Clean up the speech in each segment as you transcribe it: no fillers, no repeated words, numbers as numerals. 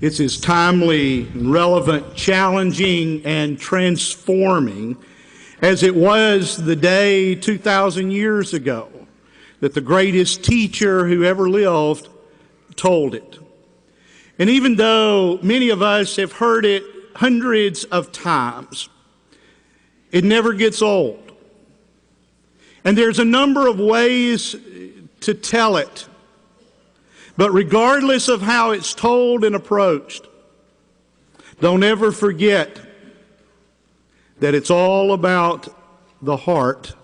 It's as timely, relevant, challenging, and transforming as it was the day 2,000 years ago that the greatest teacher who ever lived told it. And even though many of us have heard it hundreds of times, it never gets old. And there's a number of ways to tell it. But regardless of how it's told and approached, don't ever forget that it's all about the heart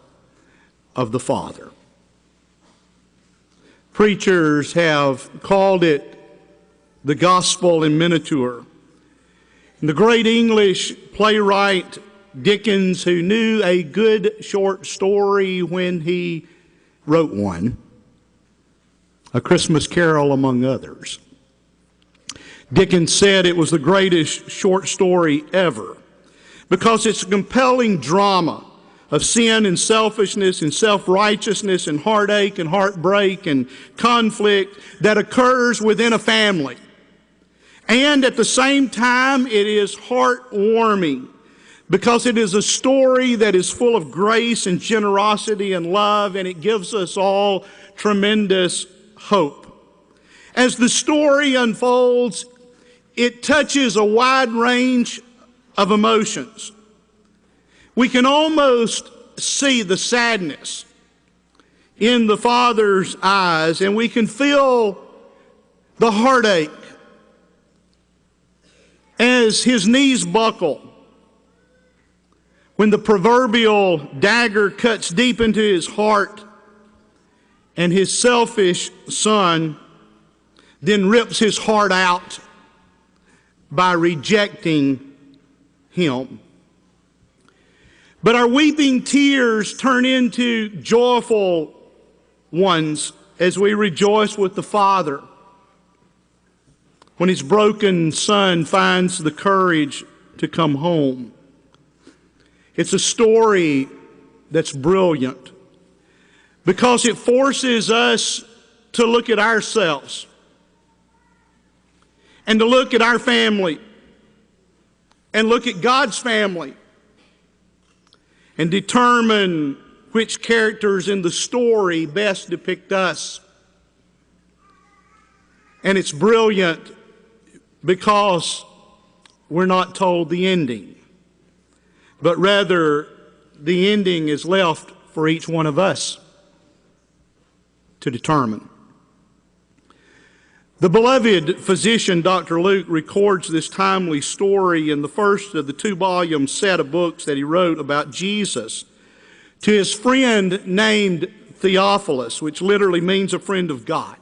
of the Father. Preachers have called it the gospel in miniature. And the great English playwright Dickens, who knew a good short story when he wrote one, A Christmas Carol among others. Dickens said it was the greatest short story ever because it's a compelling drama of sin and selfishness and self-righteousness and heartache and heartbreak and conflict that occurs within a family. And at the same time, it is heartwarming because it is a story that is full of grace and generosity and love, and it gives us all tremendous hope. As the story unfolds, it touches a wide range of emotions. We can almost see the sadness in the Father's eyes, and we can feel the heartache as his knees buckle when the proverbial dagger cuts deep into his heart and his selfish son then rips his heart out by rejecting him. But our weeping tears turn into joyful ones as we rejoice with the Father when his broken son finds the courage to come home. It's a story that's brilliant because it forces us to look at ourselves and to look at our family and look at God's family and determine which characters in the story best depict us. And it's brilliant because we're not told the ending, but rather the ending is left for each one of us to determine. The beloved physician, Dr. Luke, records this timely story in the first of the 2-volume set of books that he wrote about Jesus to his friend named Theophilus, which literally means a friend of God.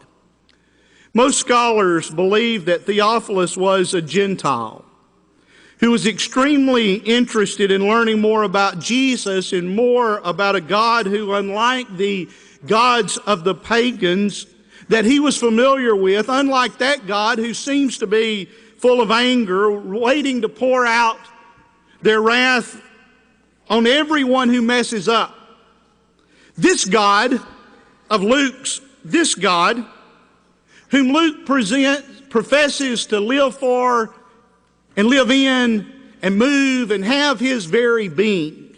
Most scholars believe that Theophilus was a Gentile who was extremely interested in learning more about Jesus and more about a God who, unlike the gods of the pagans that he was familiar with, unlike that God who seems to be full of anger, waiting to pour out their wrath on everyone who messes up. This God of Luke's, this God whom Luke professes to live for and live in and move and have his very being.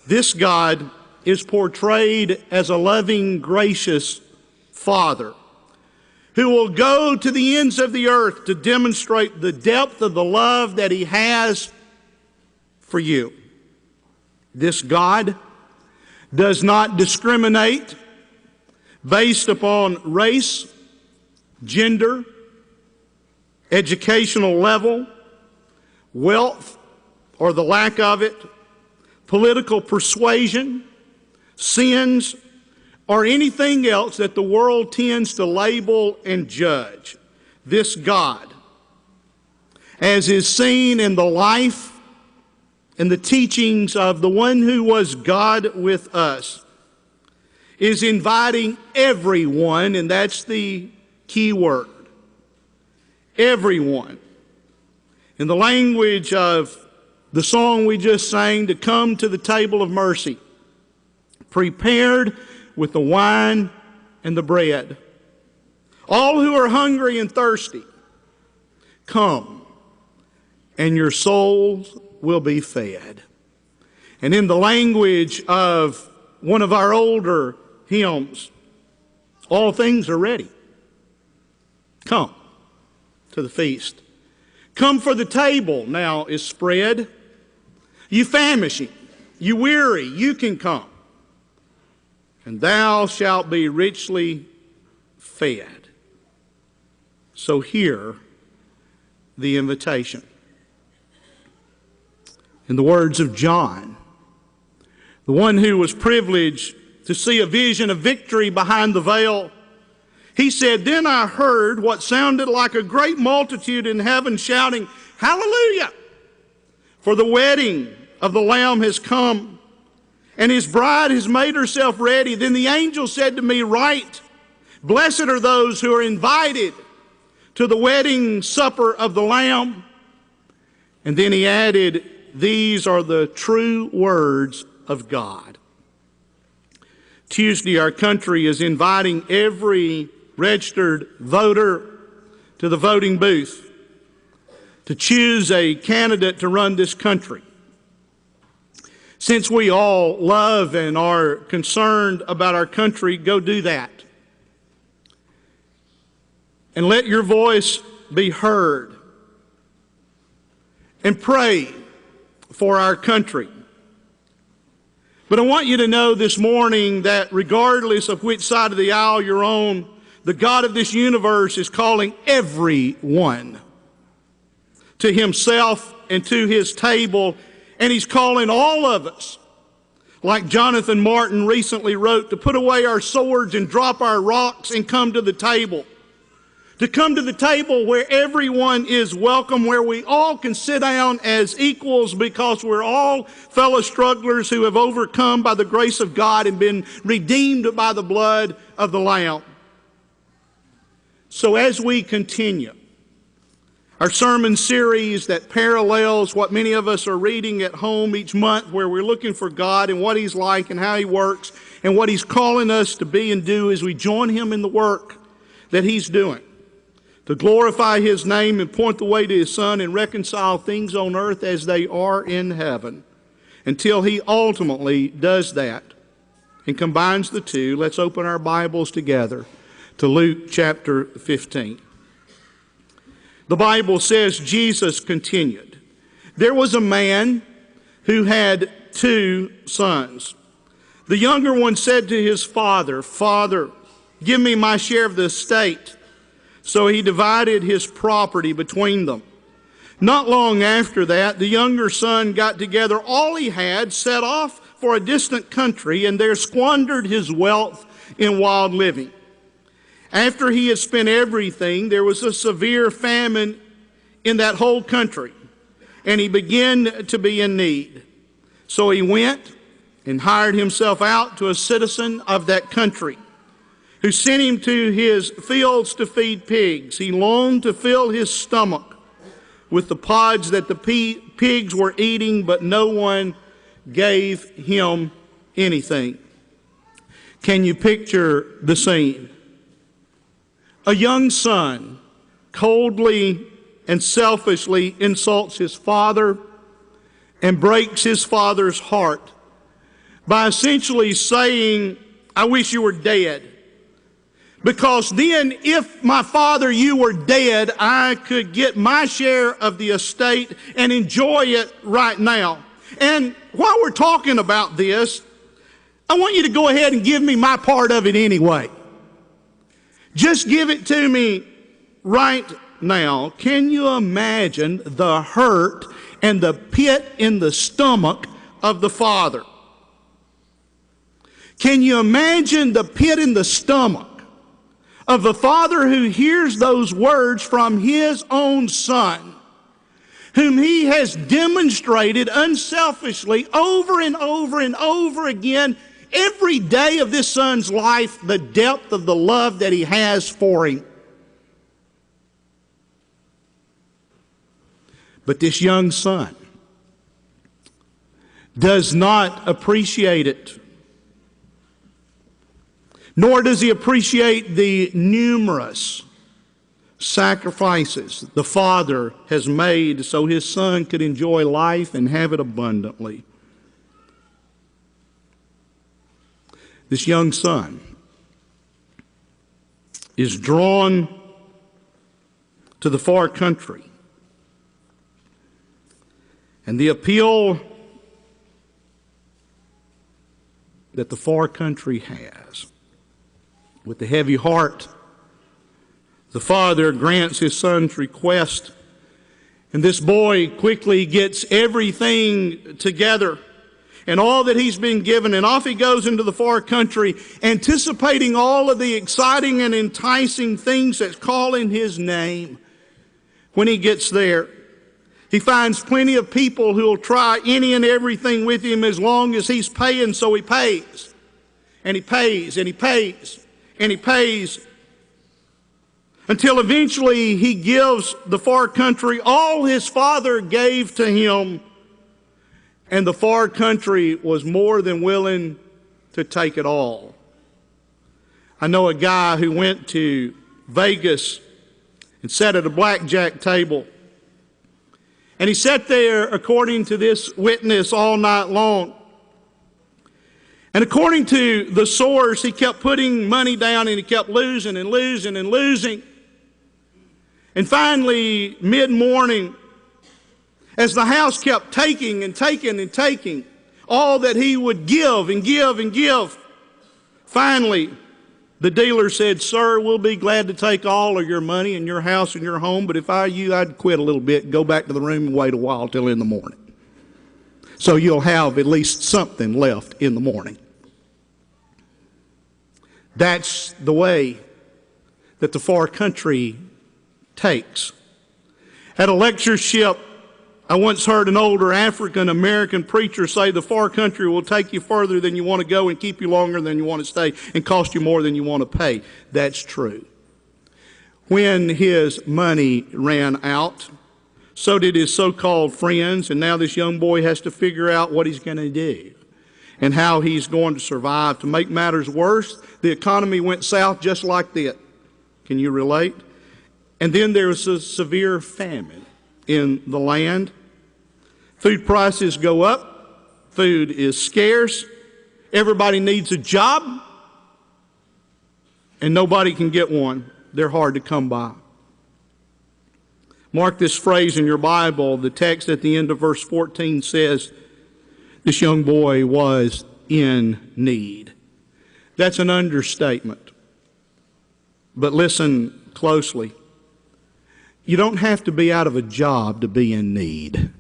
This God is portrayed as a loving, gracious Father who will go to the ends of the earth to demonstrate the depth of the love that he has for you. This God does not discriminate based upon race, gender, educational level, wealth or the lack of it, political persuasion, sins, or anything else that the world tends to label and judge. This God, as is seen in the life and the teachings of the one who was God with us, is inviting everyone, and that's the key word, everyone, in the language of the song we just sang, to come to the table of mercy, prepared with the wine and the bread. All who are hungry and thirsty, Come, and your souls will be fed. And in the language of one of our older hymns, all things are ready. Come to the feast. Come, for the table now is spread. You famishing, you weary, you can come. And thou shalt be richly fed. So hear the invitation. In the words of John, the one who was privileged to see a vision of victory behind the veil, he said, "Then I heard what sounded like a great multitude in heaven shouting, 'Hallelujah! For the wedding of the Lamb has come, and his bride has made herself ready.' Then the angel said to me, 'Write, blessed are those who are invited to the wedding supper of the Lamb.'" And then he added, "These are the true words of God." Tuesday, our country is inviting every registered voter to the voting booth to choose a candidate to run this country. Since we all love and are concerned about our country, go do that. And let your voice be heard. And pray for our country. But I want you to know this morning that regardless of which side of the aisle you're on, the God of this universe is calling everyone to himself and to his table, and he's calling all of us, like Jonathan Martin recently wrote, to put away our swords and drop our rocks and come to the table. To come to the table where everyone is welcome, where we all can sit down as equals because we're all fellow strugglers who have overcome by the grace of God and been redeemed by the blood of the Lamb. So as we continue our sermon series that parallels what many of us are reading at home each month, where we're looking for God and what he's like and how he works and what he's calling us to be and do as we join him in the work that he's doing to glorify his name and point the way to his Son and reconcile things on earth as they are in heaven, until he ultimately does that and combines the two. Let's open our Bibles together to Luke chapter 15. The Bible says Jesus continued, "There was a man who had 2 sons. The younger one said to his father, 'Father, give me my share of the estate.' So he divided his property between them. Not long after that, the younger son got together all he had, set off for a distant country, and there squandered his wealth in wild living. After he had spent everything, there was a severe famine in that whole country, and he began to be in need. So he went and hired himself out to a citizen of that country, who sent him to his fields to feed pigs. He longed to fill his stomach with the pods that the pigs were eating, but no one gave him anything." Can you picture the scene? A young son coldly and selfishly insults his father and breaks his father's heart by essentially saying, "I wish you were dead. Because then if my father, you were dead, I could get my share of the estate and enjoy it right now. And while we're talking about this, I want you to go ahead and give me my part of it anyway. Just give it to me right now." Can you imagine the hurt and the pit in the stomach of the father? Can you imagine the pit in the stomach of the father who hears those words from his own son, whom he has demonstrated unselfishly over and over and over again every day of this son's life, the depth of the love that he has for him? But this young son does not appreciate it. Nor does he appreciate the numerous sacrifices the Father has made so His Son could enjoy life and have it abundantly. This young son is drawn to the far country. And the appeal that the far country has, with the heavy heart, the father grants his son's request, and this boy quickly gets everything together and all that he's been given, and off he goes into the far country, anticipating all of the exciting and enticing things that's calling his name. When he gets there, he finds plenty of people who will try any and everything with him as long as he's paying, so he pays. And he pays, and he pays, and he pays, until eventually he gives the far country all his father gave to him, and the far country was more than willing to take it all. I know a guy who went to Vegas and sat at a blackjack table, and he sat there, according to this witness, all night long. And according to the source, he kept putting money down, and he kept losing and losing and losing. And finally, mid-morning, as the house kept taking and taking and taking all that he would give and give and give, finally, the dealer said, "Sir, we'll be glad to take all of your money and your house and your home, but if I were you, I'd quit a little bit and go back to the room and wait a while till in the morning. So you'll have at least something left in the morning." That's the way that the far country takes. At a lectureship, I once heard an older African-American preacher say the far country will take you further than you want to go and keep you longer than you want to stay and cost you more than you want to pay. That's true. When his money ran out, so did his so-called friends, and now this young boy has to figure out what he's going to do and how he's going to survive. To make matters worse, the economy went south just like that. Can you relate? And then there was a severe famine in the land. Food prices go up. Food is scarce. Everybody needs a job, and nobody can get one. They're hard to come by. Mark this phrase in your Bible. The text at the end of verse 14 says, this young boy was in need. That's an understatement. But listen closely. You don't have to be out of a job to be in need.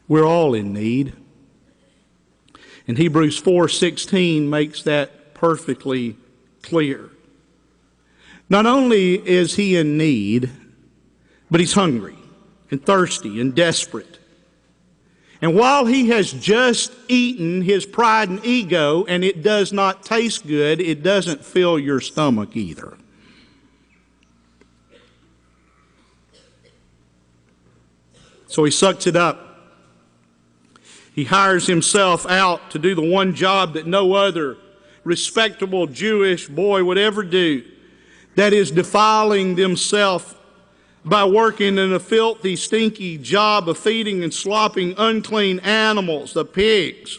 We're all in need. And Hebrews 4:16 makes that perfectly clear. Not only is he in need, but he's hungry and thirsty and desperate. And while he has just eaten his pride and ego, and it does not taste good, it doesn't fill your stomach either. So he sucks it up. He hires himself out to do the one job that no other respectable Jewish boy would ever do. That is defiling themselves by working in a filthy, stinky job of feeding and slopping unclean animals, the pigs.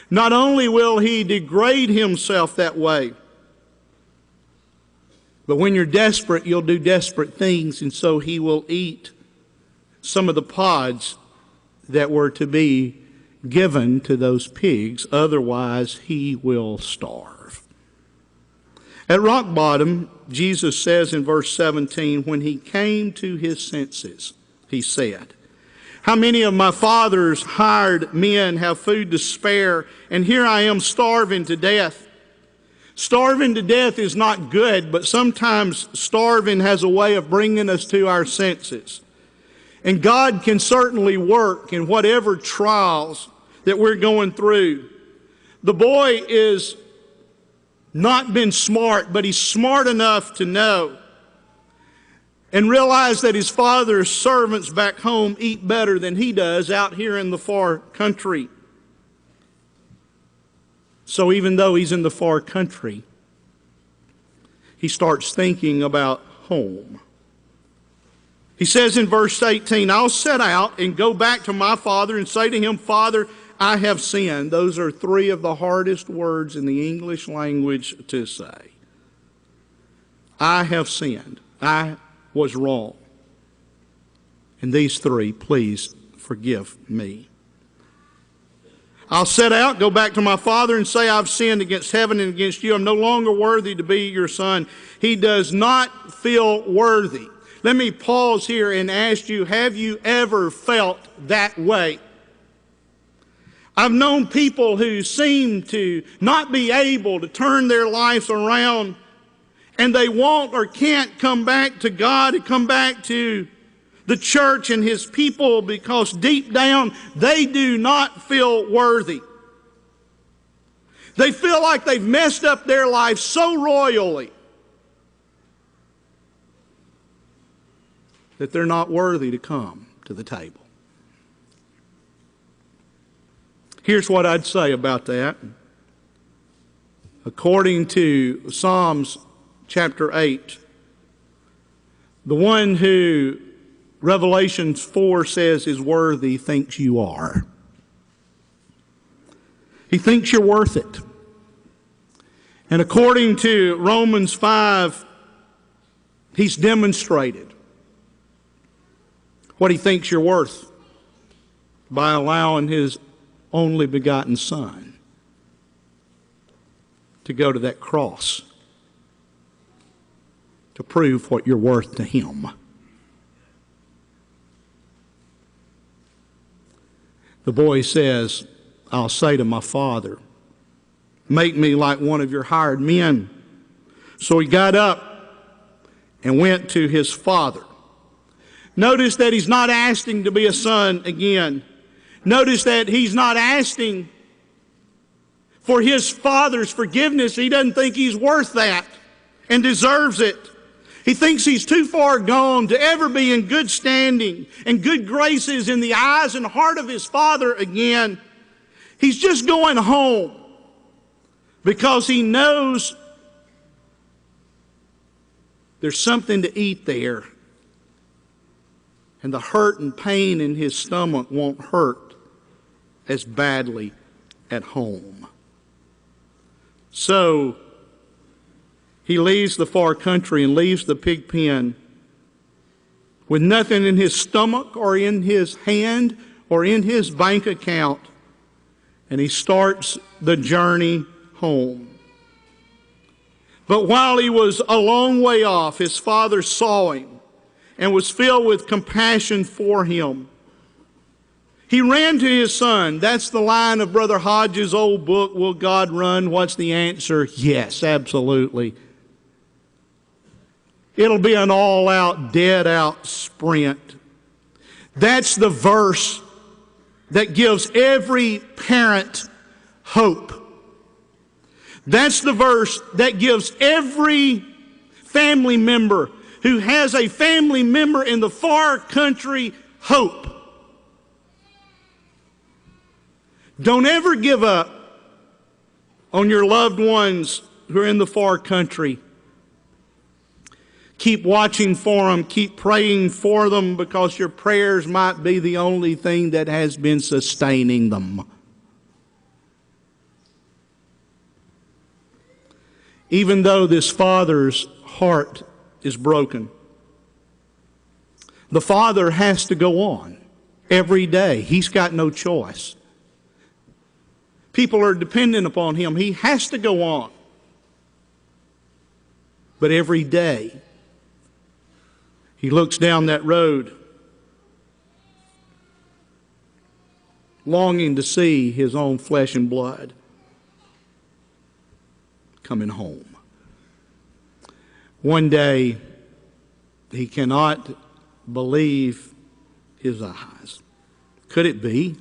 Not only will he degrade himself that way, but when you're desperate, you'll do desperate things, and so he will eat some of the pods that were to be given to those pigs. Otherwise, he will starve. At rock bottom, Jesus says in verse 17, when he came to his senses, he said, "How many of my father's hired men have food to spare, and here I am starving to death?" Starving to death is not good, but sometimes starving has a way of bringing us to our senses. And God can certainly work in whatever trials that we're going through. The boy is not been smart, but he's smart enough to know and realize that his father's servants back home eat better than he does out here in the far country. So even though he's in the far country, he starts thinking about home. He says in verse 18, I'll set out and go back to my father and say to him, Father, I have sinned. Those are three of the hardest words in the English language to say. I have sinned. I was wrong. And these three, please forgive me. I'll set out, go back to my father and say, I've sinned against heaven and against you. I'm no longer worthy to be your son. He does not feel worthy. Let me pause here and ask you, have you ever felt that way? I've known people who seem to not be able to turn their lives around, and they won't or can't come back to God and come back to the church and His people because deep down they do not feel worthy. They feel like they've messed up their life so royally that they're not worthy to come to the table. Here's what I'd say about that. According to Psalms chapter 8, the one who Revelation 4 says is worthy thinks you are. He thinks you're worth it. And according to Romans 5, he's demonstrated what he thinks you're worth by allowing his only begotten Son to go to that cross to prove what you're worth to Him. The boy says, I'll say to my father, make me like one of your hired men. So he got up and went to his father. Notice that he's not asking to be a son again. Notice that he's not asking for his father's forgiveness. He doesn't think he's worth that and deserves it. He thinks he's too far gone to ever be in good standing and good graces in the eyes and heart of his father again. He's just going home because he knows there's something to eat there. And the hurt and pain in his stomach won't hurt as badly at home. So he leaves the far country and leaves the pig pen with nothing in his stomach or in his hand or in his bank account. And he starts the journey home. But while he was a long way off, his father saw him and was filled with compassion for him. He ran to his son. That's the line of Brother Hodges' old book, Will God Run? What's the answer? Yes, absolutely. It'll be an all-out, dead-out sprint. That's the verse that gives every parent hope. That's the verse that gives every family member who has a family member in the far country hope. Don't ever give up on your loved ones who are in the far country. Keep watching for them. Keep praying for them because your prayers might be the only thing that has been sustaining them. Even though this father's heart is broken, the father has to go on every day. He's got no choice. People are dependent upon him. He has to go on. But every day, he looks down that road, longing to see his own flesh and blood coming home. One day, he cannot believe his eyes. Could it be?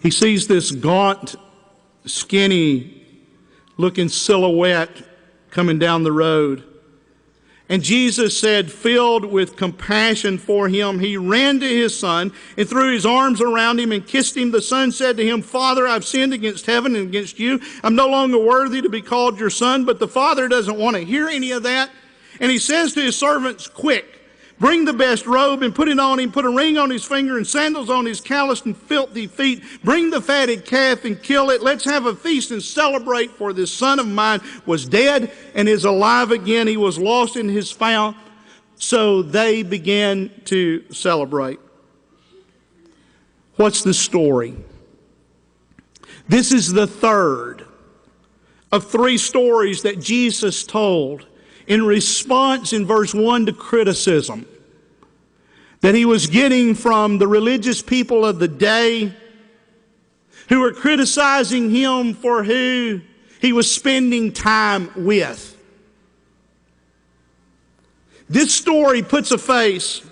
He sees this gaunt, skinny looking silhouette coming down the road. And Jesus said, filled with compassion for him, he ran to his son and threw his arms around him and kissed him. The son said to him, Father, I've sinned against heaven and against you. I'm no longer worthy to be called your son. But the father doesn't want to hear any of that. And he says to his servants, quick, bring the best robe and put it on him, put a ring on his finger and sandals on his calloused and filthy feet. Bring the fatted calf and kill it. Let's have a feast and celebrate, for this son of mine was dead and is alive again. He was lost and is found. So they began to celebrate. What's the story? This is the third of three stories that Jesus told in response in verse 1 to criticism that he was getting from the religious people of the day who were criticizing him for who he was spending time with. This story puts a face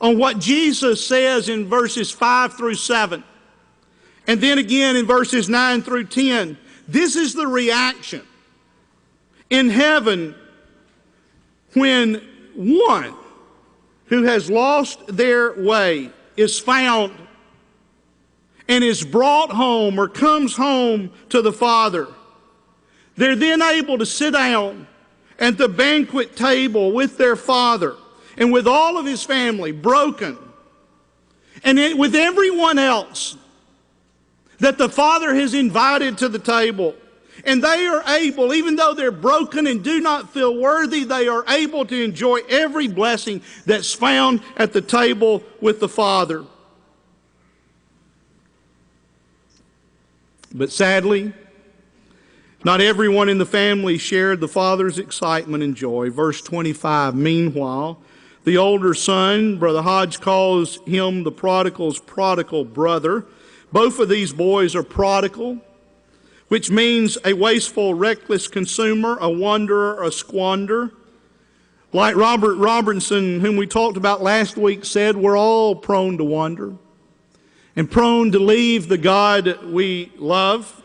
on what Jesus says in verses 5 through 7. And then again in verses 9 through 10. This is the reaction in heaven when one who has lost their way is found and is brought home or comes home to the Father. They're then able to sit down at the banquet table with their Father and with all of his family, broken, and with everyone else that the Father has invited to the table. And they are able, even though they're broken and do not feel worthy, they are able to enjoy every blessing that's found at the table with the Father. But sadly, not everyone in the family shared the Father's excitement and joy. Verse 25, meanwhile, the older son, Brother Hodge calls him the prodigal's prodigal brother. Both of these boys are prodigal, which means a wasteful, reckless consumer, a wanderer, a squander. Like Robert Robertson, whom we talked about last week, said, we're all prone to wander and prone to leave the God we love.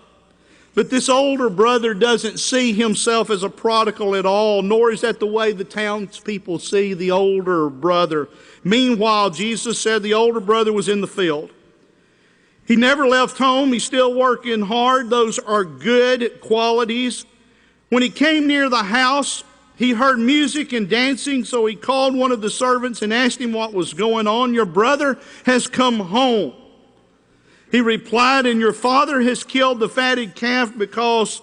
But this older brother doesn't see himself as a prodigal at all, nor is that the way the townspeople see the older brother. Meanwhile, Jesus said the older brother was in the field. He never left home. He's still working hard. Those are good qualities. When he came near the house, he heard music and dancing, so he called one of the servants and asked him what was going on. Your brother has come home. He replied, and your father has killed the fatted calf because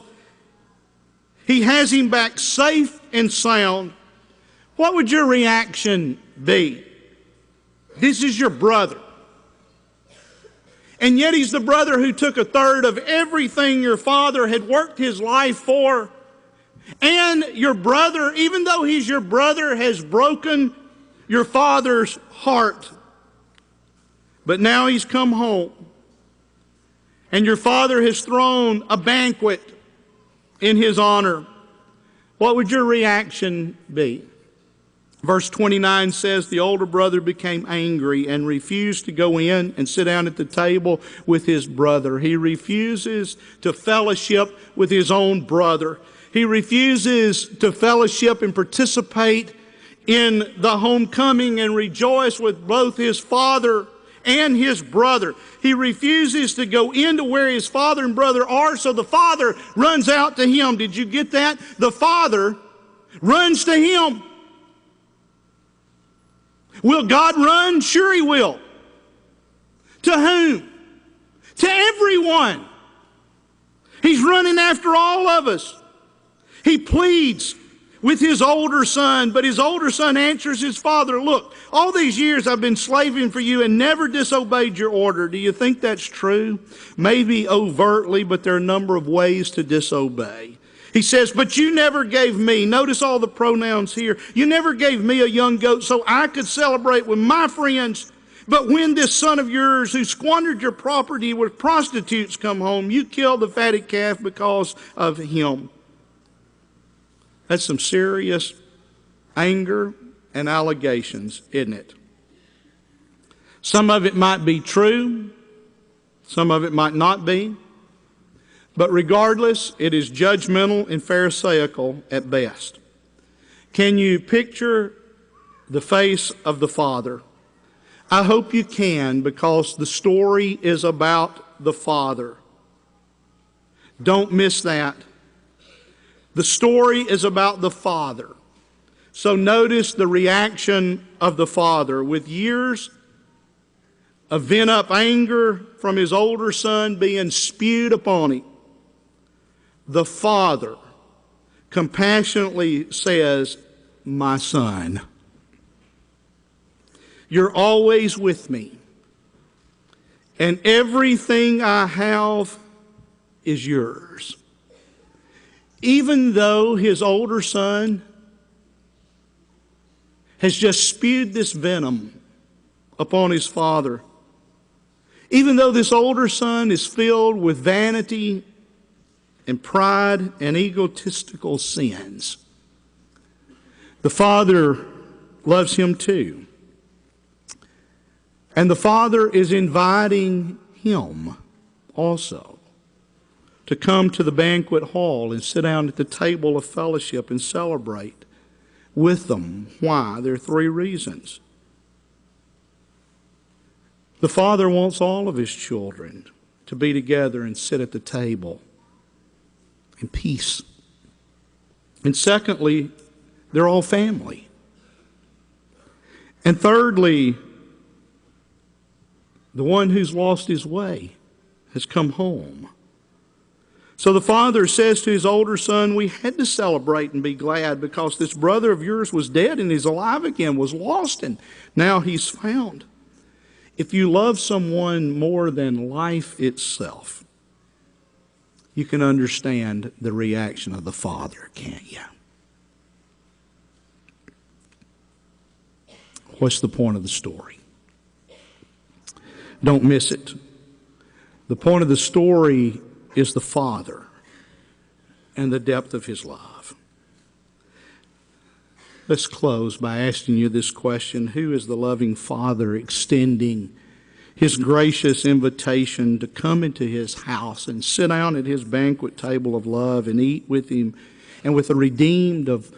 he has him back safe and sound. What would your reaction be? This is your brother. And yet he's the brother who took a third of everything your father had worked his life for. And your brother, even though he's your brother, has broken your father's heart. But now he's come home. And your father has thrown a banquet in his honor. What would your reaction be? Verse 29 says, the older brother became angry and refused to go in and sit down at the table with his brother. He refuses to fellowship with his own brother. He refuses to fellowship and participate in the homecoming and rejoice with both his father and his brother. He refuses to go into where his father and brother are, so the father runs out to him. Did you get that? The father runs to him. Will God run? Sure he will. To whom? To everyone. He's running after all of us. He pleads with his older son, but his older son answers his father, look, all these years I've been slaving for you and never disobeyed your order. Do you think that's true? Maybe overtly, but there are a number of ways to disobey. He says, but you never gave me, notice all the pronouns here, you never gave me a young goat so I could celebrate with my friends. But when this son of yours who squandered your property with prostitutes come home, you killed the fatted calf because of him. That's some serious anger and allegations, isn't it? Some of it might be true. Some of it might not be. But regardless, it is judgmental and pharisaical at best. Can you picture the face of the Father? I hope you can, because the story is about the Father. Don't miss that. The story is about the Father. So notice the reaction of the Father. With years of pent-up anger from his older son being spewed upon him, the Father compassionately says, "My son, you're always with me, and everything I have is yours." Even though his older son has just spewed this venom upon his father, even though this older son is filled with vanity and pride and egotistical sins, the Father loves him too. And the Father is inviting him also to come to the banquet hall and sit down at the table of fellowship and celebrate with them. Why? There are three reasons. The Father wants all of his children to be together and sit at the table in peace. And secondly, they're all family. And thirdly, the one who's lost his way has come home. So the father says to his older son, "We had to celebrate and be glad because this brother of yours was dead and he's alive again, was lost and now he's found." If you love someone more than life itself, you can understand the reaction of the Father, can't you? What's the point of the story? Don't miss it. The point of the story is the Father and the depth of his love. Let's close by asking you this question: who is the loving Father extending his gracious invitation to come into his house and sit down at his banquet table of love and eat with him and with the redeemed of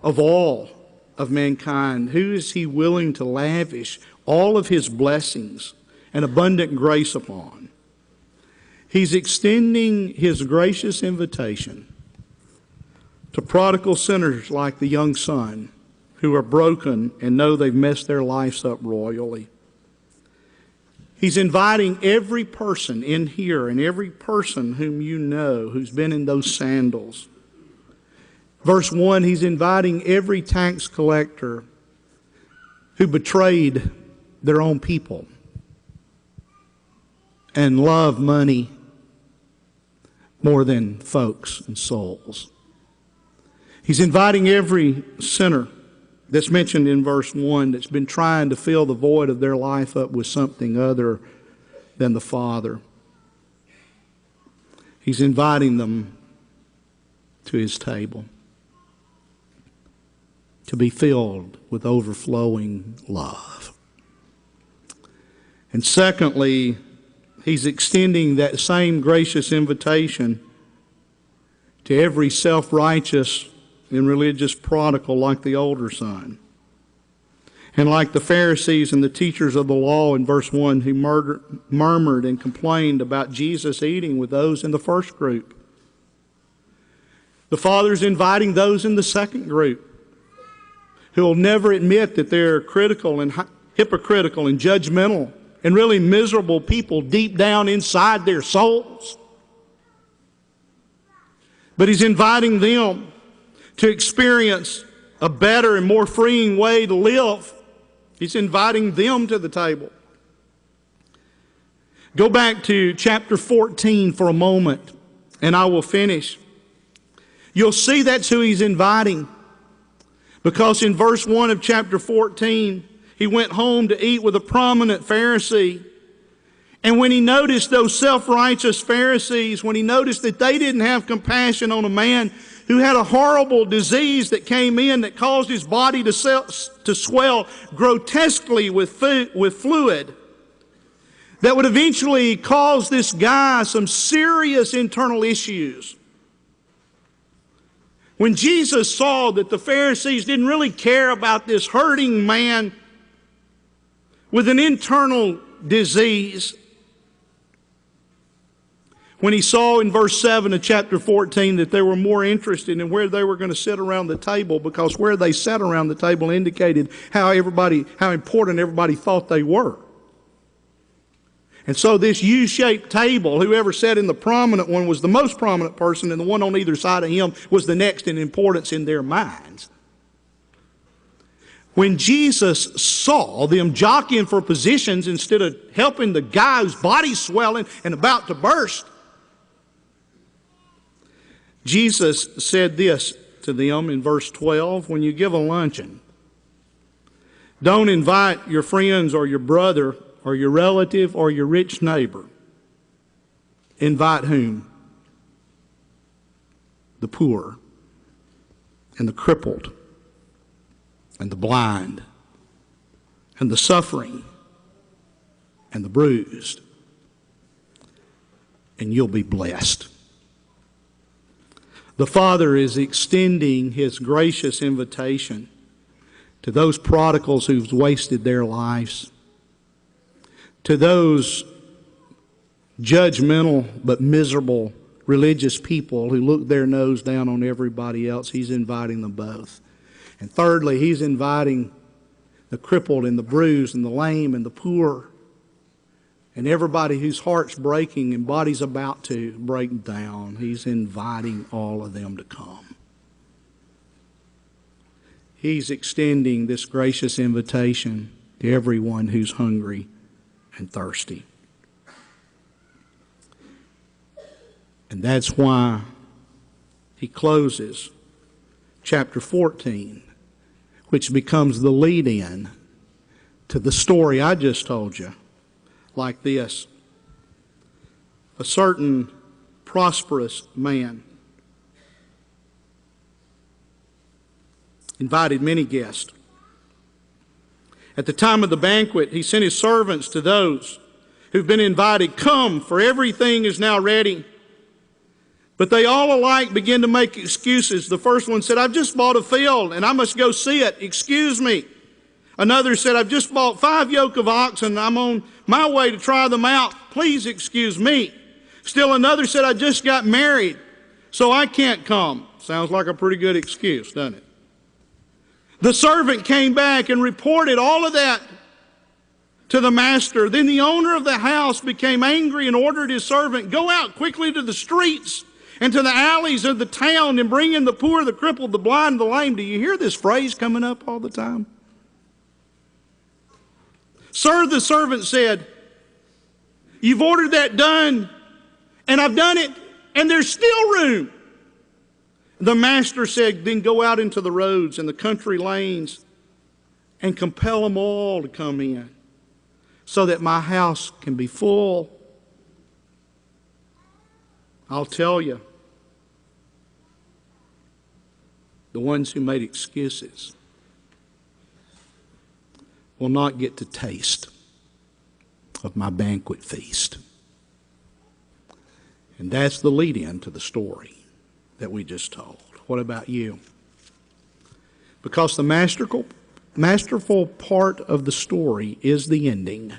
all of mankind? Who is he willing to lavish all of his blessings and abundant grace upon? He's extending his gracious invitation to prodigal sinners like the young son who are broken and know they've messed their lives up royally. He's inviting every person in here and every person whom you know who's been in those sandals. Verse 1, he's inviting every tax collector who betrayed their own people and loved money more than folks and souls. He's inviting every sinner that's mentioned in verse 1 that's been trying to fill the void of their life up with something other than the Father. He's inviting them to his table to be filled with overflowing love. And secondly, he's extending that same gracious invitation to every self-righteous and religious prodigal like the older son. And like the Pharisees and the teachers of the law in verse 1 who murmured and complained about Jesus eating with those in the first group. The Father's inviting those in the second group who will never admit that they're critical and hypocritical and judgmental and really miserable people deep down inside their souls. But he's inviting them to experience a better and more freeing way to live. He's inviting them to the table. Go back to chapter 14 for a moment, and I will finish. You'll see that's who he's inviting. Because in verse 1 of chapter 14, he went home to eat with a prominent Pharisee. And when he noticed those self-righteous Pharisees, when he noticed that they didn't have compassion on a man who had a horrible disease that came in that caused his body to swell grotesquely with fluid, that would eventually cause this guy some serious internal issues. When Jesus saw that the Pharisees didn't really care about this hurting man with an internal disease, when he saw in verse 7 of chapter 14 that they were more interested in where they were going to sit around the table, because where they sat around the table indicated how important everybody thought they were. And so this U-shaped table, whoever sat in the prominent one was the most prominent person, and the one on either side of him was the next in importance in their minds. When Jesus saw them jockeying for positions instead of helping the guy whose body's swelling and about to burst, Jesus said this to them in verse 12, when you give a luncheon, don't invite your friends or your brother or your relative or your rich neighbor. Invite whom? The poor and the crippled and the blind and the suffering and the bruised, and you'll be blessed. The Father is extending His gracious invitation to those prodigals who've wasted their lives, to those judgmental but miserable religious people who look their nose down on everybody else. He's inviting them both. And thirdly, He's inviting the crippled and the bruised and the lame and the poor and everybody whose heart's breaking and body's about to break down. He's inviting all of them to come. He's extending this gracious invitation to everyone who's hungry and thirsty. And that's why He closes chapter 14, which becomes the lead-in to the story I just told you, like this. A certain prosperous man invited many guests. At the time of the banquet, he sent his servants to those who've been invited, "Come, for everything is now ready." But they all alike began to make excuses. The first one said, "I've just bought a field and I must go see it. Excuse me." Another said, "I've just bought 5 yoke of oxen and I'm on my way to try them out. Please excuse me." Still another said, "I just got married, so I can't come." Sounds like a pretty good excuse, doesn't it? The servant came back and reported all of that to the master. Then the owner of the house became angry and ordered his servant, "Go out quickly to the streets and to the alleys of the town and bring in the poor, the crippled, the blind, the lame." Do you hear this phrase coming up all the time? "Sir," the servant said, "you've ordered that done, and I've done it, and there's still room." The master said, "Then go out into the roads and the country lanes and compel them all to come in, so that my house can be full." I'll tell you, the ones who made excuses will not get to taste of my banquet feast. And that's the lead-in to the story that we just told. What about you? Because the masterful part of the story is the ending.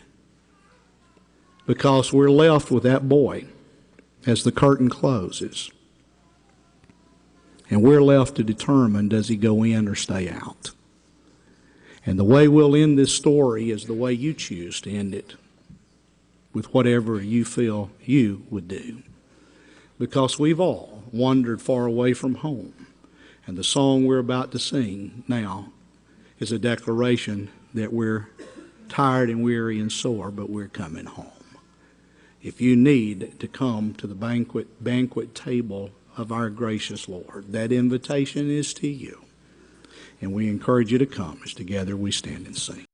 Because we're left with that boy as the curtain closes. And we're left to determine, does he go in or stay out? And the way we'll end this story is the way you choose to end it, with whatever you feel you would do. Because we've all wandered far away from home. And the song we're about to sing now is a declaration that we're tired and weary and sore, but we're coming home. If you need to come to the banquet table of our gracious Lord, that invitation is to you. And we encourage you to come as together we stand and sing.